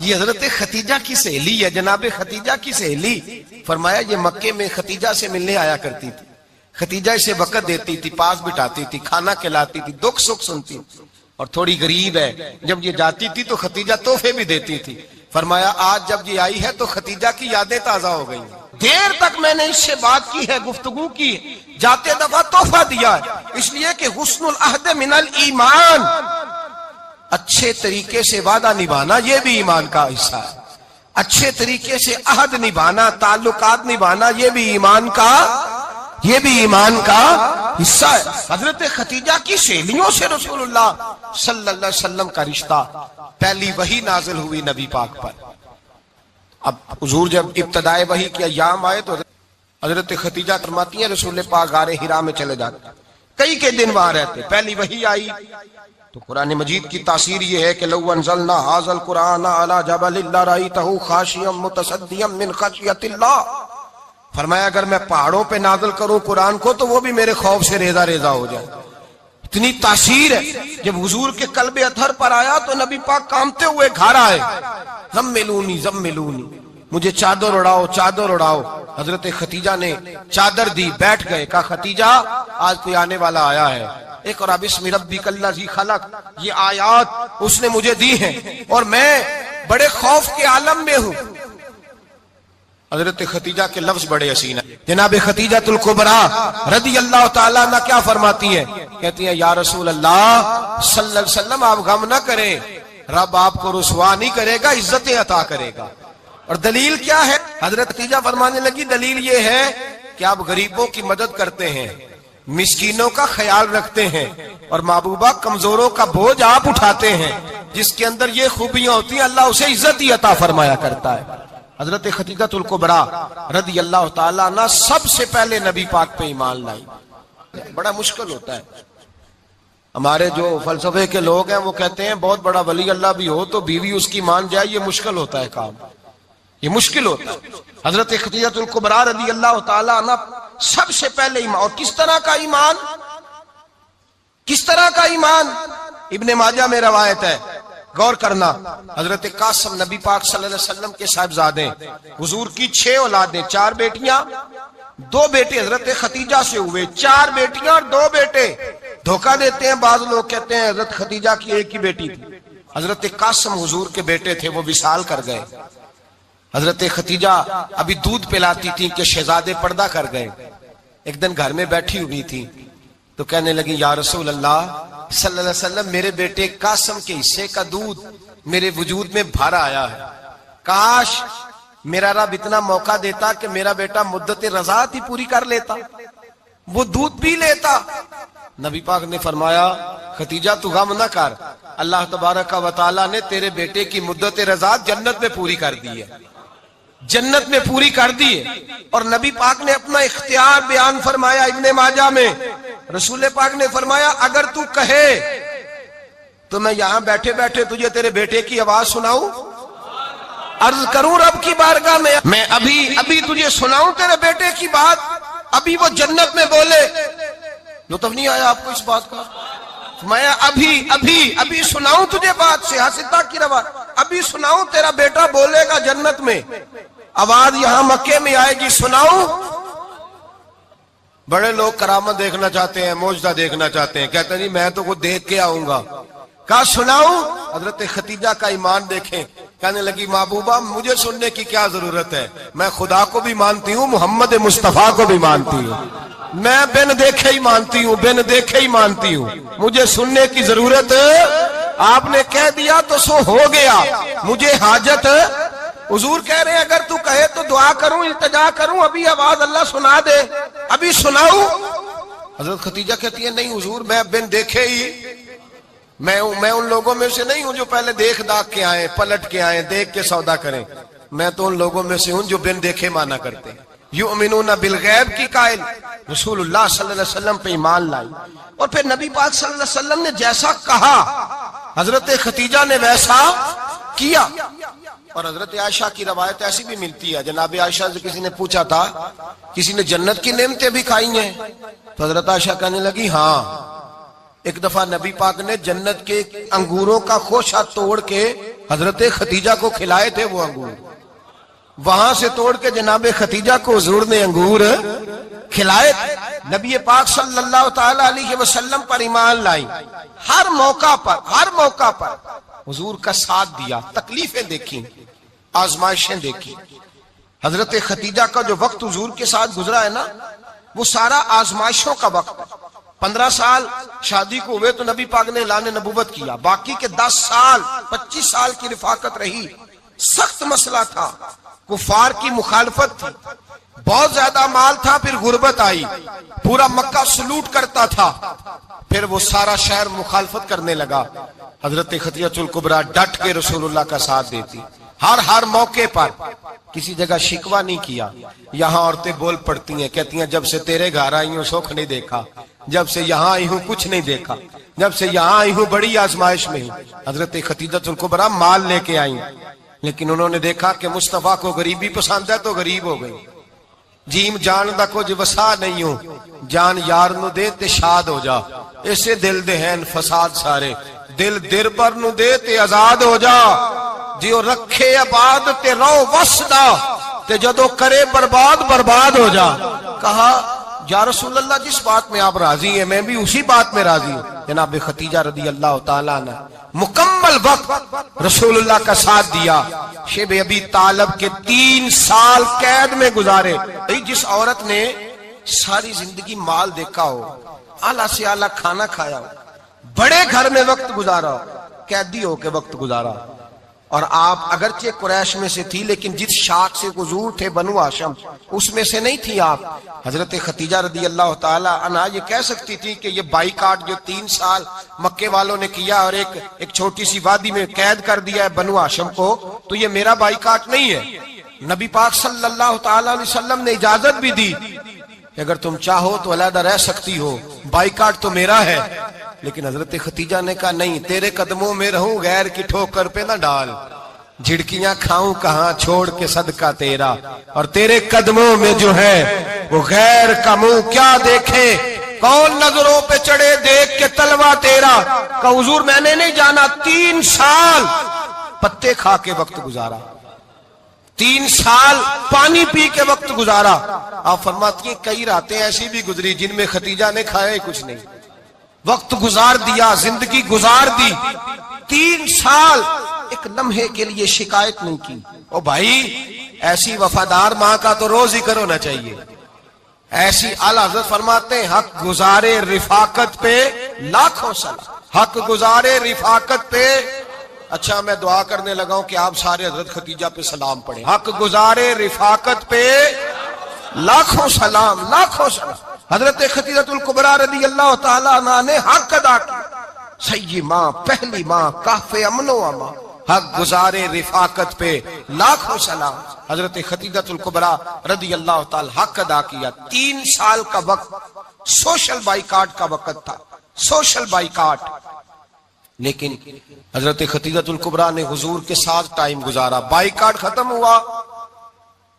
ये हजरत खतीजा की सहेली है, जनाबे खतीजा की सहेली। फरमाया ये मक्के में खतीजा से मिलने आया करती थी, खतीजा इसे वक़्त देती थी, पास बिठाती थी, खाना खिलाती थी, दुख सुख सुनती, और थोड़ी गरीब है, जब ये जाती थी तो खतीजा तोहफे भी देती थी। फरमाया आज जब ये आई है तो खतीजा की यादें ताजा हो गई। देर तक मैंने इससे बात की है, गुफ्तगू की, जाते दफा तोहफा दिया है, इसलिए कि हुस्नुल अहद मिनल ईमान, अच्छे तरीके से वादा निभाना ये भी ईमान का हिस्सा है। अच्छे तरीके से अहद निभाना, ताल्लुकात निभाना ये भी ईमान का हिस्सा है। हजरत खतीजा की सहेलियों से रसूलुल्लाह सल्लल्लाहु अलैहि वसल्लम का रिश्ता, पहली वही नाजिल हुई नबी पाक पर। अब हुजूर जब इब्तदाए वही के अय्याम आए तो हजरत खतीजा फरमाती है रसूल पाक गारे हिरा में चले जाते, कई के दिन वहां रहते। पहली वही आई तो कुरान मजीद की तासीर ये है कि लौ अंज़लना हाज़ल कुरान अला जबलिन लरअयतहु खाशियम मुतसद्दियम मिन खशियतिल्लाह। फरमाया अगर मैं पहाड़ों पे नाज़िल करूं कुरान को तो वो भी मेरे खौफ से रेजा रेजा हो जाए। इतनी तासीर है। जब हुजूर के कल्बे अथर पर आया तो नबी पाक कांपते हुए घर आए, ज़म्मिलूनी, मुझे चादर उड़ाओ, चादर उड़ाओ। हजरत खतीजा ने चादर दी, बैठ गए। कहा खतीजा आज कोई आने वाला आया है, एक और बिस्मि रब्बिकल्लज़ी खलक, ये आयात उसने मुझे दी हैं और मैं बड़े खौफ के आलम में हूं। हजरत खतीजा के लफ्ज बड़े हसीन है। जनाब खतीजातुल कुबरा रदी अल्लाह ताला अन्हा क्या फरमाती है? कहती है या रसूल अल्लाह सल्लल्लाहु अलैहि वसल्लम आप गम ना करें, रब आपको रुसवा नहीं करेगा, इज्जतें अता करेगा। और दलील क्या है? हजरत खतीजा फरमाने लगी दलील ये है कि आप गरीबों की मदद करते हैं, मिस्कीनों का ख्याल रखते हैं, और महबूबा कमजोरों का बोझ आप उठाते हैं। जिसके अंदर ये खूबियां होती हैं अल्लाह उसे इज्जत ही अता फरमाया करता है। हजरत खतीजातुल कुबरा रदी अल्लाह ताला अन्हा सबसे पहले नबी पाक पे ईमान लाई। बड़ा मुश्किल होता है। हमारे जो फलसफे के लोग हैं वो कहते हैं बहुत बड़ा वली अल्लाह भी हो तो बीवी उसकी मान जाए, ये मुश्किल होता है काम, ये मुश्किल होता है। हजरत खतीजातुल कुबरा रदी अल्लाह ताला अन्हा सबसे पहले ईमान। और किस तरह का ईमान? किस तरह का ईमान? इब्ने माजा में रवायत है, गौर करना। हजरत कासिम नबी पाक सल्लल्लाहु अलैहि वसल्लम के साहिबजादे, हुजूर की 6 औलादें, 4 बेटियां 2 बेटे हजरत खतीजा से हुए, 4 बेटियां और 2 बेटे। धोखा देते हैं बाज लोग, कहते हैं हजरत खतीजा की एक ही बेटी थी। हजरत कासिम हुजूर के बेटे थे, वो विसाल कर गए। हजरत खतीजा अभी दूध पिलाती थी कि शहजादे पर्दा कर गए। एक दिन घर में बैठी हुई थी तो कहने लगी या रसूल अल्लाह सल्लल्लाहु अलैहि वसल्लम मेरे बेटे कासिम के हिस्से का दूध मेरे वजूद में भर आया है, काश मेरा रब इतना मौका देता कि मेरा बेटा मुद्दत रज़ात ही पूरी कर लेता, वो दूध पी लेता। नबी पाक ने फरमाया खतीजा तू गम न कर, अल्लाह तबारक व तआला ने तेरे बेटे की मुद्दत रज़ात जन्नत में पूरी कर दी है, जन्नत में पूरी कर दी है। और नबी पाक ने अपना इख्तियार बयान फरमाया इब्ने माजा में। रसूल पाक ने फरमाया अगर तू कहे तो मैं यहां बैठे बैठे तुझे तेरे बेटे की आवाज सुनाऊं, अर्ज करूं रब की बारगाह में, मैं अभी तुझे सुनाऊं तेरे बेटे की बात, अभी वो जन्नत में बोले। लुत्फ नहीं आया आपको इस बात का? मैं अभी सुनाऊं तुझे बात से हासिता की रवा, अभी सुनाऊं तेरा बेटा बोलेगा जन्नत में, आवाज यहां मक्के में आएगी, सुनाऊं। बड़े लोग करामत देखना चाहते हैं, मौजदा देखना चाहते हैं, कहते नहीं मैं तो कुछ देख के आऊंगा। कहा सुनाऊं? हजरत खतीजा का ईमान देखें, कहने लगी महबूबा मुझे सुनने की क्या जरूरत है, मैं खुदा को भी मानती हूँ, मोहम्मद मुस्तफा को भी मानती हूँ, मैं बिन देखे ही मानती हूँ, बिन देखे ही मानती हूँ, मुझे सुनने की जरूरत आपने कह दिया तो सो हो गया, मुझे हाजत। हुजूर कह रहे हैं अगर तू कहे तो दुआ करूं, इल्तिजा करूं, अभी आवाज अल्लाह सुना दे, अभी सुनाऊं। हजरत खतीजा कहती है नहीं हुजूर, मैं बिन देखे ही, मैं उन लोगों में से नहीं हूं जो पहले देख दाख के आए, पलट के आए, देख के सौदा करें, मैं तो उन लोगों में से हूं जो बिन देखे माना करते हैं। युमिनूना बिल गैब की कायल रसूलुल्लाह सल्लल्लाहु अलैहि वसल्लम पे ईमान लाई। और फिर नबी पाक सल्लल्लाहु अलैहि वसल्लम ने जैसा कहा हजरत खतीजा ने वैसा किया। और हजरत आयशा की रवायत ऐसी भी मिलती है, जनाब आयशा से किसी ने पूछा था किसी ने जन्नत की नेमतें भी खाई हैं, तो हजरत आयशा कहने लगी हाँ, एक दफा नबी पाक ने जन्नत के अंगूरों का खोशा तोड़ के हजरत खतीजा को खिलाए थे। वो अंगूर वहां से तोड़ के जनाब खतीजा को हुजूर ने अंगूर खिलाए। नबी पाक सल्लल्लाहु ताला अलैहि वसल्लम पर ईमान लाई, हर मौका पर हुजूर का साथ दिया, तकलीफें देखी, आजमाइशें देखी। हजरत खतीजा का जो वक्त हुजूर के साथ गुजरा है ना, वो सारा आजमाइशों का वक्त। 15 साल शादी को हुए तो नबी पाक ने ऐलान नबूवत किया, बाकी के 10 साल 25 साल की रिफाकत रही, सख्त मसला था, कुफार की मुखालफत थी, बहुत ज्यादा माल था, फिर गुर्बत आई, पूरा मक्का सलूट करता था, फिर वो सारा शहर मुखालफत करने लगा। हजरत खतीजतुल कुबरा डट के रसूलुल्लाह का साथ देती, हर मौके पर किसी जगह शिकवा नहीं किया। यहाँ औरतें बोल पड़ती हैं, कहती हैं जब से तेरे घर आई हूं सुख नहीं देखा, जब से यहाँ आई हूं कुछ नहीं देखा, जब से यहाँ आई हूं बड़ी आजमाइश में हूं। हजरत खतीजतुल कुबरा माल लेके आई, लेकिन उन्होंने देखा कि मुस्तफा को गरीबी पसंद है तो गरीब हो गई। जीम जान दा कुछ वसा नहीं हो, जान यार नु दे ते शाद हो जा, ऐसे दिल दे हैं फसाद सारे, दिल दिरबर नु दे ते आजाद हो जा, जियो रखे आबाद ते रहो वसदा, ते जदो करे बर्बाद बर्बाद हो जा। कहा या रसूल अल्लाह जिस बात में आप राजी हैं मैं भी उसी बात में राजी हूं। जनाब खतीजा रदी अल्लाह ताला ने मुकम्मल वक्त रसूलुल्लाह का साथ दिया। शेब अबी तालब के 3 साल कैद में गुजारे। जिस औरत ने सारी जिंदगी माल देखा हो, आला से आला खाना खाया हो, बड़े घर में वक्त गुजारा, कैदी हो के वक्त गुजारा, और आप अगरचे कुरैश में से थी लेकिन जिस शाख से हुजूर थे बनु हाशिम उसमें से नहीं थी आप। हजरत खतीजा रदी अल्लाह ताला अन्हा ये कह सकती थी कि ये बाईकाट जो 3 साल मक्के वालों ने किया और एक छोटी सी वादी में कैद कर दिया है बनु हाशिम को, तो ये मेरा बाईकाट नहीं है। नबी पाक सल्लल्लाहु ताला अलैहि वसल्लम ने इजाजत भी दी कि अगर तुम चाहो तो अलहदा रह सकती हो, बाईकाट तो मेरा है। लेकिन हजरत खतीजा ने कहा नहीं, तेरे कदमों में रहूं, गैर की ठोकर पे ना डाल, झिड़कियां खाऊं कहां छोड़ के सदका तेरा, और तेरे कदमों में जो है वो गैर का मुंह क्या देखे, कौन नजरों पे चढ़े देख के तलवा तेरा। का हुजूर मैंने नहीं जाना, 3 साल पत्ते खा के वक्त गुजारा, 3 साल पानी पी के वक्त गुजारा। आप फरमाती हैं कई रातें ऐसी भी गुजरी जिनमें खतीजा ने खाया ही कुछ नहीं, वक्त गुजार दिया, जिंदगी गुजार दी। 3 साल एक लम्हे के लिए शिकायत नहीं की। ओ भाई ऐसी वफादार माँ का तो रोज ही करो ना चाहिए। ऐसी आला हज़रत फरमाते हैं हक गुजारे रिफाकत पे लाखों सलाम, हक गुजारे रिफाकत पे। अच्छा मैं दुआ करने लगा हूं कि आप सारे हजरत खतीजा पे सलाम पढ़े। हक गुजारे रिफाकत पे लाखों सलाम, लाखों सलाम। हजरत खतीजतुल कुबरा रदी अल्लाह ताला अन्हा ने हक अदा किया, सही माँ, पहली माँ, काफे अमनो अमा, हक गुजारे रिफाकत पे लाखों सलाम। हजरत खतीजतुल कुबरा रदी अल्लाह ताला हक अदा किया। 3 साल का वक्त सोशल बाइकाट का वक्त था, सोशल बाइकाट। लेकिन हजरत खतीजतुल कुबरा ने हुजूर के साथ टाइम गुजारा। बाइकाट खत्म हुआ,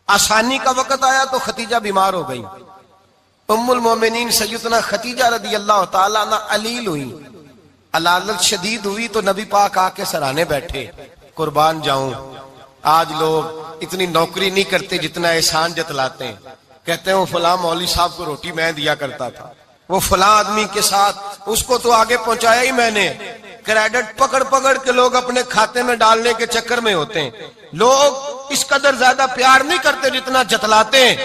आसानी का वक्त आया तो खतीजा बीमार हो गई। उम्मुल मोमिनीन सैयदना खतीजा रदी अल्लाह ताला अन्हा अलील हुई, अलालत शदीद हुई, तो नबी पाक आके सराहने बैठे। कुर्बान जाऊं, आज लोग इतनी नौकरी नहीं करते जितना एहसान जतलाते हैं। कहते हैं वो फलां मौलवी साहब को रोटी मैं दिया करता था, वो फलां आदमी के साथ उसको तो आगे पहुंचाया ही मैंने, क्रेडिट पकड़ पकड़ के लोग अपने खाते में डालने के चक्कर में होते हैं। लोग इस कदर ज्यादा प्यार नहीं करते जितना जतलाते हैं।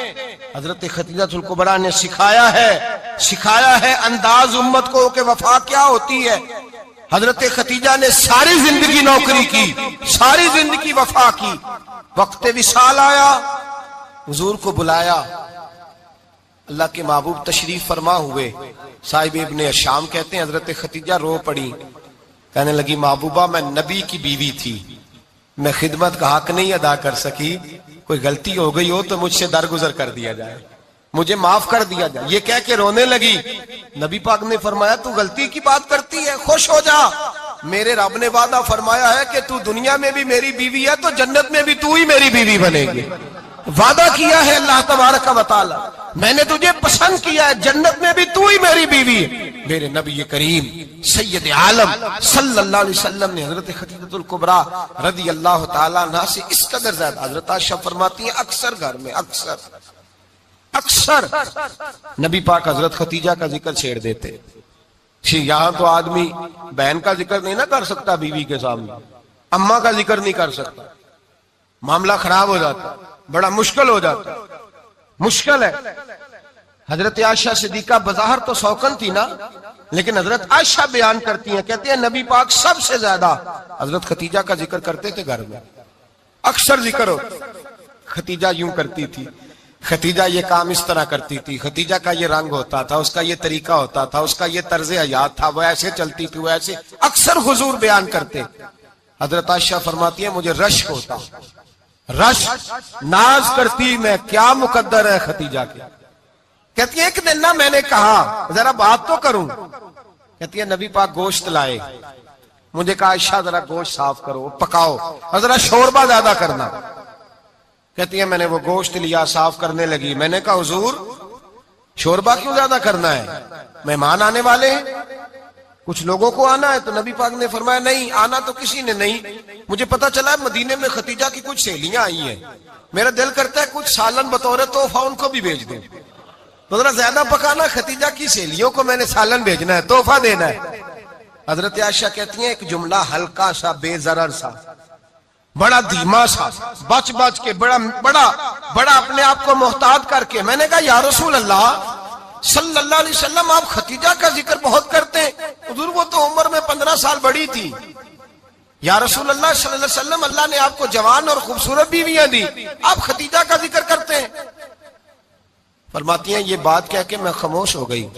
हजरत खतीजातुल कुबरा ने सिखाया है अंदाज उम्मत को कि वफा क्या होती है। हजरत खतीजा ने सारी जिंदगी नौकरी की, सारी जिंदगी वफा की। वक्त विसाल आया, हुजूर को बुलाया, अल्लाह के महबूब तशरीफ फरमा हुए। साहिब इब्ने शाम कहते हैं हजरत खतीजा रो पड़ी, कहने लगी महबूबा मैं नबी की बीवी थी, मैं खिदमत का हक नहीं अदा कर सकी, कोई गलती हो गई हो तो मुझसे दरगुजर कर दिया जाए, मुझे माफ कर दिया जाए। ये कह के रोने लगी। नबी पाक ने फरमाया तू गलती की बात करती है, खुश हो जा, मेरे रब ने वादा फरमाया है कि तू दुनिया में भी मेरी बीवी है तो जन्नत में भी तू ही मेरी बीवी बनेगी। वादा किया है अल्लाह तबारक व तआला, मैंने तुझे पसंद किया है, जन्नत में भी तू ही मेरी बीवी है। मेरे नबी करीम सैयद आलम सल्लल्लाहु अलैहि वसल्लम ने हजरत खतीजातुल कुबरा रदी अल्लाह तआला अन्हा से इस कदर ज्यादा, हजरत आयशा फरमाती है अक्सर घर में अक्सर नबी पाक हजरत खतीजा का जिक्र छेड़ देते। यहाँ तो आदमी बहन का जिक्र नहीं ना कर सकता बीवी के सामने, अम्मा का जिक्र नहीं कर सकता, मामला खराब हो जाता, बड़ा मुश्किल हो जाता, मुश्किल है। हजरत आयशा सिद्दीका बज़ाहिर तो सौकन थी ना, लेकिन हजरत आयशा बयान करती हैं, कहती है नबी पाक सबसे ज्यादा हजरत खतीजा का जिक्र करते थे घर में, अक्सर जिक्र हो। खतीजा यूं करती थी, खतीजा ये काम इस तरह करती थी, खतीजा का ये रंग होता था, उसका ये तरीका होता था, उसका ये तर्ज हयात था, वो ऐसे चलती थी, वो ऐसे, अक्सर हुजूर बयान करते। हजरत आयशा फरमाती है मुझे रश्क होता, रश नाज करती मैं, क्या मुकद्दर है खतीजा के। कहती है एक दिन ना मैंने कहा जरा बात तो करूं, कहती है नबी पाक गोश्त लाए, मुझे कहा आयशा जरा गोश्त साफ करो, पकाओ और जरा शोरबा ज्यादा करना। कहती है मैंने वो गोश्त लिया, साफ करने लगी, मैंने कहा हुजूर शोरबा क्यों ज्यादा करना है, मेहमान आने वाले हैं, कुछ लोगों को आना है। तो नबी पाक ने फरमाया नहीं, आना तो किसी ने नहीं, मुझे पता चला मदीने में खतीजा की कुछ सहेलियां आई हैं, मेरा दिल करता है कुछ सालन बतौर तोहफा उनको भी भेज दूं, तो जरा ज्यादा पकाना, खतीजा की सहेलियों को मैंने सालन भेजना है, तोहफा देना है। हजरत आयशा कहती है एक जुमला हल्का सा, बेजरर सा, बड़ा धीमा सा, बच बच के, बड़ा बड़ा बड़ा अपने आप को मोहताज करके, मैंने कहा या रसूल अल्लाह सल्लल्लाहु अलैहि वसल्लम आप खतीजा का जिक्र बहुत करते हैं, हुजूर वो तो उम्र में 15 साल बड़ी थी। या रसूल अल्लाह सल्लल्लाहु अलैहि वसल्लम अल्लाह ने आपको जवान और खूबसूरत बीवियां दी, आप खतीजा का जिक्र करते हैं। फरमाती हैं ये बात कह के मैं खामोश हो गई,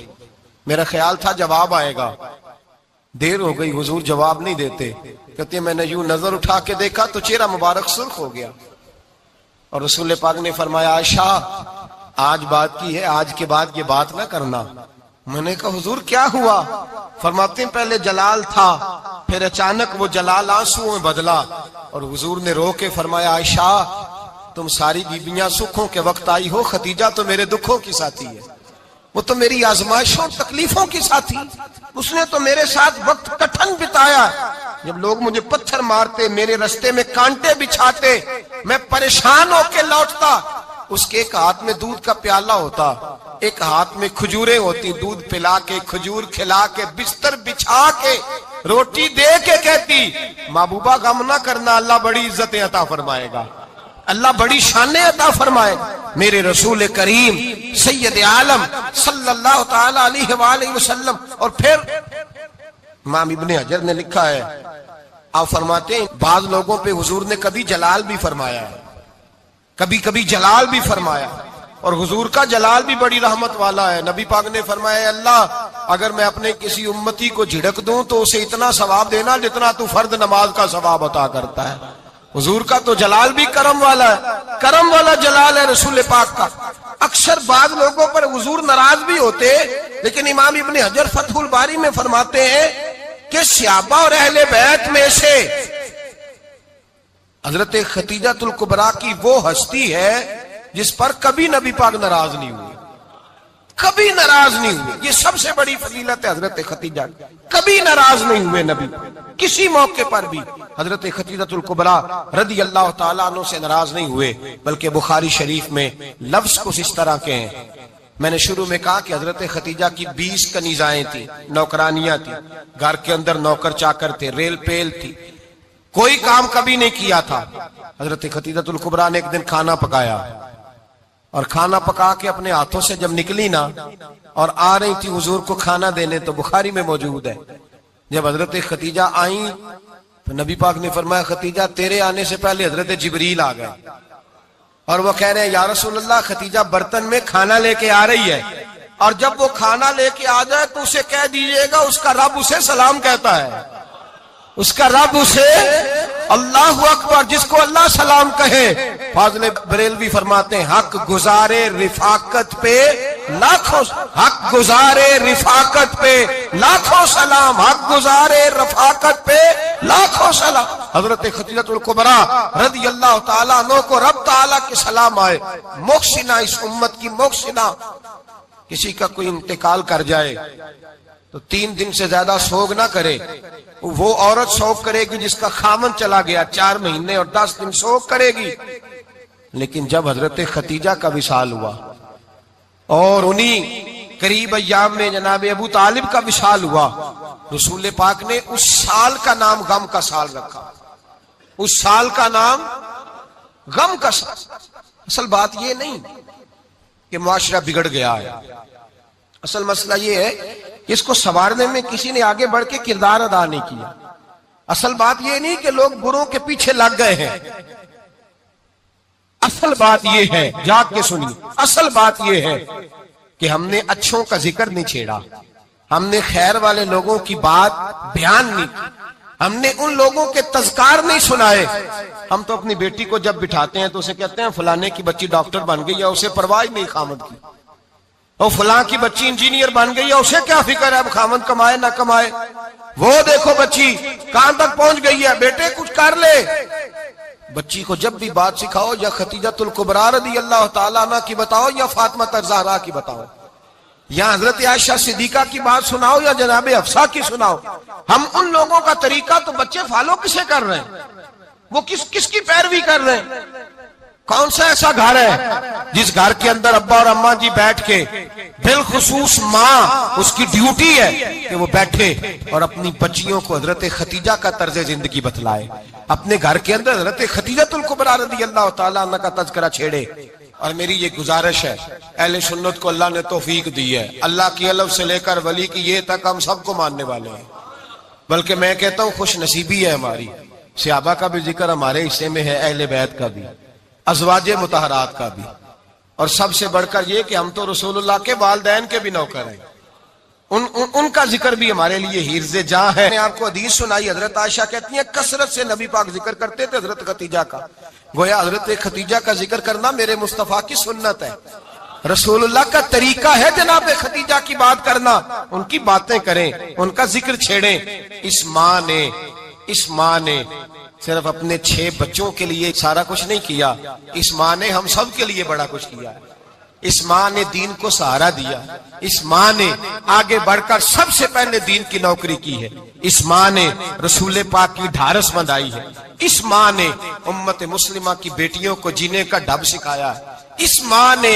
मेरा ख्याल था जवाब आएगा, देर हो गई, हुजूर जवाब नहीं देते। कहती है मैंने यूं नजर उठा के देखा तो चेहरा मुबारक सुर्ख हो गया, और रसूल पाक ने फरमाया आयशा आज बात की है, आज के बाद ये बात ना करना। मैंने कहा हुजूर क्या हुआ? फरमाते हैं पहले जलाल था, फिर अचानक वो जलाल आंसुओं में बदला, और हुजूर ने रो के फरमाया आयशा तुम सारी बीबियां सुखों के वक्त आई हो, खतीजा तो मेरे दुखों की साथी है, वो तो मेरी आजमाइशों तकलीफों की साथी, उसने तो मेरे साथ वक्त कठिन बिताया। जब लोग मुझे पत्थर मारते, मेरे रास्ते में कांटे बिछाते, मैं परेशान होके लौटता, उसके एक हाथ में दूध का प्याला होता, एक हाथ में खजूरें होती, दूध पिला के, खजूर खिला के, बिस्तर बिछा के, रोटी दे के कहती महबूबा गम ना करना, अल्लाह बड़ी इज्जतें अता फरमाएगा, अल्लाह बड़ी शानें अता फरमाएगा। मेरे रसूल करीम सैयद आलम सल्लल्लाहु ताला अलैहि वसल्लम। और फिर इमाम इब्ने हजर ने लिखा है, आप फरमाते हैं बाज लोगों पे हुजूर ने कभी जलाल भी फरमाया है, कभी कभी जलाल भी फरमाया, और हुजूर का जलाल भी बड़ी रहमत वाला है। नबी पाक ने फरमाया अल्लाह अगर मैं अपने किसी उम्मती को झिड़क दूं तो उसे इतना सवाब देना जितना तू फर्द नमाज का सवाब अता करता है। हुजूर का तो जलाल भी करम वाला है, करम वाला जलाल है रसूल पाक का। अक्सर बाद लोगों पर हुजूर नाराज भी होते, लेकिन इमाम इब्ने हजर फतहुल बारी में फरमाते हैं कि सहाबा और अहले बैत में से हजरत खतीजातुल कुबरा की वो हस्ती है जिस पर कभी नबी पाक नाराज नहीं हुए, कभी नाराज नहीं हुए। ये सबसे बड़ी फजीलत है हजरत खतीजा, कभी नाराज नहीं हुए नबी, किसी मौके पर भी हजरत खतीजातुल कुबरा रदी अल्लाह ताला अन्हु से नाराज नहीं हुए। बल्कि बुखारी शरीफ में लफ्ज कुछ इस तरह के हैं, मैंने शुरू में कहा कि हजरत खतीजा की 20 कनीजाएं थी, नौकरानियां थी, घर के अंदर नौकर चाकर थे, रेल पेल थी, कोई काम कभी नहीं किया था। हजरत खतीजतुल कुबरा ने एक दिन खाना पकाया और खाना पका के अपने हाथों से जब निकली ना और आ रही थी हुजूर को खाना देने, तो बुखारी में मौजूद है, जब हजरत खतीजा आई तो नबी पाक ने फरमाया खतीजा तेरे आने से पहले हजरत जिब्रील आ गए और वो कह रहे हैं या रसूलल्लाह खतीजा बर्तन में खाना लेके आ रही है और जब वो खाना लेके आ जाए तो उसे कह दीजिएगा उसका रब उसे सलाम कहता है, उसका रब उसे अल्लाहु अकबर, जिसको अल्लाह सलाम कहे। फाज़िल बरेलवी फरमाते हैं हक गुजारे रिफाकत पे लाखों, हक गुजारे रिफाकत पे लाखों सलाम, हक गुजारे रफाकत पे लाखों सलाम। हजरत खतीजतुल कुबरा रज़ी अल्लाह ताला अन्हा को रब ताला के सलाम आए। मोहसिना, इस उम्मत की मोहसिना। किसी का कोई इंतकाल कर जाए तो 3 दिन से ज्यादा सोग ना करे। वो औरत शोक करेगी जिसका खामन चला गया, 4 महीने और 10 दिन शोक करेगी। लेकिन जब हजरत खतीजा का विशाल हुआ और उन्हीं करीब अय्याम में जनाब अबू तालिब का विशाल हुआ, रसूल पाक ने उस साल का नाम गम का साल रखा। उस साल का नाम गम का साल। असल बात यह नहीं कि मुआशरा बिगड़ गया है, असल मसला यह है कि इसको संवारने में किसी ने आगे बढ़ के किरदार अदा नहीं किया। असल बात यह नहीं कि लोग बुरों के पीछे लग गए हैं, असल बात यह है, जाग के सुनिए, असल बात यह है कि हमने अच्छों का जिक्र नहीं छेड़ा, हमने खैर वाले लोगों की बात बयान नहीं की, हमने उन लोगों के तज़कार नहीं सुनाए। हम तो अपनी बेटी को जब बिठाते हैं तो उसे कहते हैं फलाने की बच्ची डॉक्टर बन गई या उसे परवाह नहीं खामद की, और फलां की बच्ची इंजीनियर बन गई है उसे क्या फिक्र है अब खामद कमाए ना कमाए। वो देखो बच्ची कहां तक पहुंच गई है, बेटे कुछ कर ले। बच्ची को जब भी बात सिखाओ या खतीजतुल कुबरा रज़ी अल्लाह ताला अन्हा की बताओ या फातिमा ज़हरा की बताओ या हजरत आयशा सिद्दीका की बात सुनाओ या जनाब हफ्सा की सुनाओ। हम उन लोगों का तरीका तो बच्चे फॉलो किसे कर रहे हैं, वो किसकी पैरवी कर रहे हैं। कौन सा ऐसा घर है जिस घर के अंदर अब्बा और अम्मा जी बैठ के, बिलखुसूस माँ उसकी ड्यूटी है कि वो बैठे और अपनी बच्चियों को हजरत खतीजा का तर्ज जिंदगी बतलाए, अपने घर के अंदर हजरत खतीजतुल कुबरा रज़ी अल्लाह ताला अन्हा का तज़किरा छेड़े। और मेरी ये गुजारिश है, अहले सुन्नत को अल्लाह ने तौफीक दी है, अल्लाह की अलव से लेकर वली की ये तक हम सबको मानने वाले हैं, बल्कि मैं कहता हूँ खुश नसीबी है हमारी। सहाबा का भी जिक्र हमारे हिस्से में है, अहले बैत का भी, अज़वाजे मुतहरात का भी, और सबसे बढ़कर ये कि हम तो रसूलुल्लाह के वालिदैन के भी नौकर हैं, उनका जिक्र भी हमारे लिए हिर्ज़े जां है। मैंने आपको हदीस सुनाई, हजरत आयशा कहती है कसरत से नबी पाक जिक्र करते थे हजरत खतीजा का। गोया हजरत खतीजा का जिक्र करना मेरे मुस्तफा की सुन्नत है, रसूलुल्लाह का तरीका है जनाब खतीजा की बात करना, उनकी बातें करें, उनका जिक्र छेड़ें। इस माँ ने सिर्फ अपने 6 बच्चों के लिए सारा कुछ नहीं किया, इस माँ ने हम सब के लिए बड़ा कुछ किया। इस माँ ने दीन को सहारा दिया, इस माँ ने आगे बढ़कर सबसे पहले दीन की नौकरी की है, इस माँ ने रसूल पाक की ढारस बंधाई है, इस माँ ने उम्मत मुस्लिमा की बेटियों को जीने का ढब सिखाया है, इस माँ ने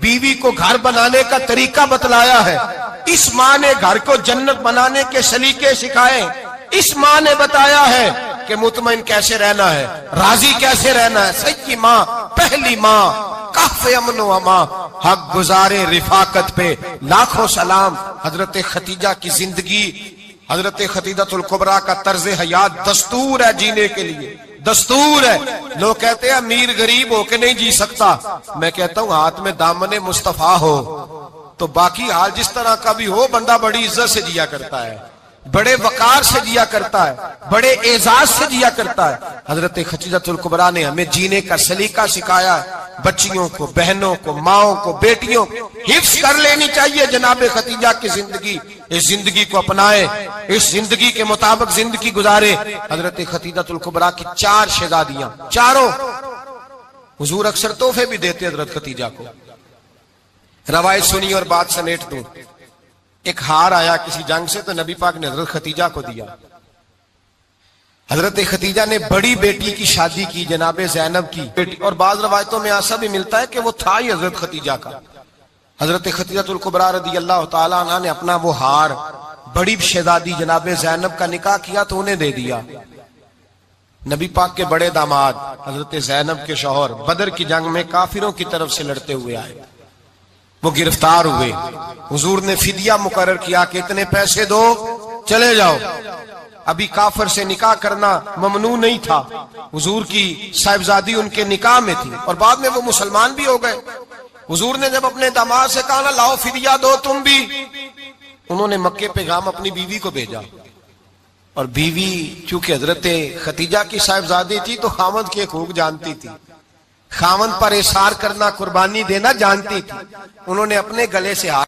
बीवी को घर बनाने का तरीका बतलाया है, इस माँ ने घर को जन्नत बनाने के सलीके सिखाए, इस माँ ने बताया है कि मुतमईन कैसे रहना है, राजी कैसे रहना है। सच्ची माँ, पहली माँ, काफ़े अमन व अमा, हक गुजारे रिफाकत पे लाखों सलाम। हजरत खतीजा की जिंदगी, हजरत खतीजतुल कुबरा का तर्ज हयात दस्तूर है जीने के लिए, दस्तूर है। लोग कहते हैं अमीर गरीब होके नहीं जी सकता, मैं कहता हूँ हाथ में दामने मुस्तफा हो तो बाकी हाल जिस तरह का भी हो, बंदा बड़ी इज्जत से जिया करता है, बड़े वकार से जिया करता है, बड़े एजाज से जिया करता है। हजरत खतीजतुल कुबरा ने हमें जीने का सलीका सिखाया। बच्चियों को, बहनों को, माओं को, बेटियों को हिफ्ज कर लेनी चाहिए जनाब खतीजा की जिंदगी। इस जिंदगी को अपनाए, इस जिंदगी के मुताबिक जिंदगी गुजारे। हजरत खतीजतुल कुबरा की 4 शहजादियां, चारों हुजूर अक्सर तोहफे भी देते हजरत खतीजा को। रवायत सुनी और बात समेट दूं। एक हार आया किसी जंग से तो नबी पाक ने हजरत खतीजा को दिया। हजरत खतीजा ने बड़ी बेटी की शादी की, जनाब ज़ैनब की बेटी, और बाज रवायतों में ऐसा भी मिलता है कि वो था ही हजरत खतीजा का। हजरत खतीजतुल कुबरा रदी अल्लाह तआला अन्हा ने अपना वो हार बड़ी शहजादी जनाबे ज़ैनब का निकाह किया तो उन्हें दे दिया। नबी पाक के बड़े दामाद हजरत ज़ैनब के शौहर बदर की जंग में काफिरों की तरफ से लड़ते हुए आए, वो गिरफ्तार हुए। हुजूर ने फिदिया मुकर्रर किया कि इतने पैसे दो चले जाओ। अभी काफिर से निकाह करना ममनू नहीं था, हुजूर की साहिबजादी उनके निकाह में थी और बाद में वो मुसलमान भी हो गए। हुजूर ने जब अपने दामाद से कहा ना लाओ फिदिया दो तुम भी, उन्होंने मक्के पैगाम अपनी बीवी को भेजा और बीवी चूंकि हजरत खतीजा की साहिबजादी थी तो खामद के हकूक जानती थी, खामद पर एसार करना कुर्बानी देना जानती थी। उन्होंने अपने गले से हाथ